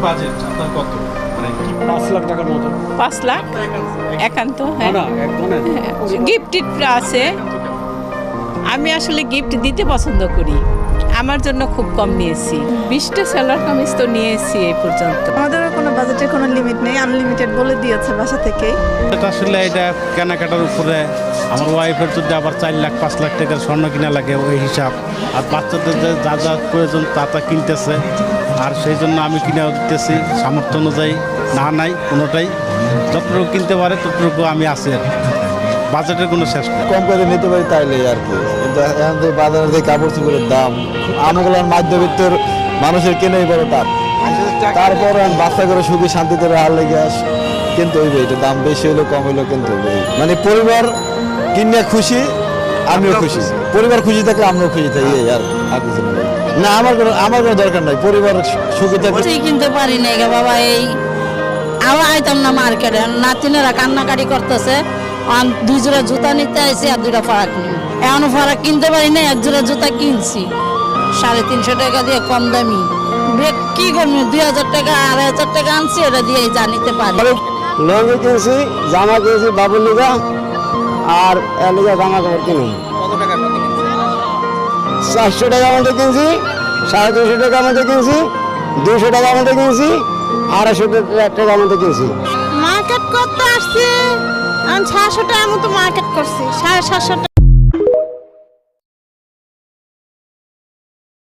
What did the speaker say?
Budget আপনার কত? মানে 5 লাখ টাকার মতো। 5 লাখ একান্ত, হ্যাঁ। না এক ধরনের গিফট আছে। আমি আসলে গিফট দিতে পছন্দ করি, আমার জন্য খুব কম নিয়েছি। 20টা সেলার কামিজ তো নিয়েছি এই পর্যন্ত। আমাদের কোনো বাজেটের কোনো লিমিট নেই, আনলিমিটেড বলে দিয়েছে বাসা থেকেই। এটা আসলে এটা কেনাকাটার উপরে। আমার ওয়াইফের যদি আবার 4 লাখ 5 লাখ টাকার স্বর্ণ কিনা লাগে ওই হিসাব, আর বাচ্চাদের যে যা যা প্রয়োজন তা তা কিনতেছে, আর সেই জন্য আমি কিনে দিতেছি সামর্থ্য অনুযায়ী। না নাই কোনোটাই, যতটুকু কিনতে পারে ততটুকু আমি আছি আর কি। বাজেটের কোনো শেষ নেই। কম করে নিতে পারি তাইলেই আর কি, কিন্তু এখন যে বাজারের যে কাপড় চোপড়ের দাম, আমগুলোর মধ্যবিত্তের মানুষের কেনাই বড় টান। তারপর বাচ্চা করে সুখী শান্তিতে রাহার লেগে কিন্তু হইবে, এটা দাম বেশি হইলো কম হইলো কিন্তু হইবে। মানে পরিবার কিনে খুশি, আমিও খুশি। পরিবার খুশি থাকলে আমরাও খুশি থাকি, এই আর কিছু না। না আমার কোনো দরকার নাই, পরিবার সুখী থাকলে। কিনতে পারি না গে বাবা, এই আবার আইতাম না মার্কেটে। নাতিনেরা কান্নাকাটি করতেছে, 2 জোড়া জুতা নিতে আইছি আর 2টা ফারাক নিই। এখনো ফারাক কিনতে পারি না, 1 জোড়া জুতা কিনছি 350 টাকা দিয়ে, কম দামি। কি করবি, 2000 টাকা 2500 টাকা আনছি, ওটা দিয়ে যা নিতে পারি। লঙ্গি কিনছি, জামা কিনছি বাবুর লিগা, আর এর লিগা জামা কাপড় কিনি। কত টাকার মধ্যে কিনছেন? 400 টাকার মধ্যে কিনছি, 350 টাকার মধ্যে কিনছি, 200 টাকার মধ্যে কিনছি, 250 টাকার মধ্যে কিনছি। মার্কেট করতে আসছি, আমি 600 টাকার মতো মার্কেট করছি, 750 টাকা।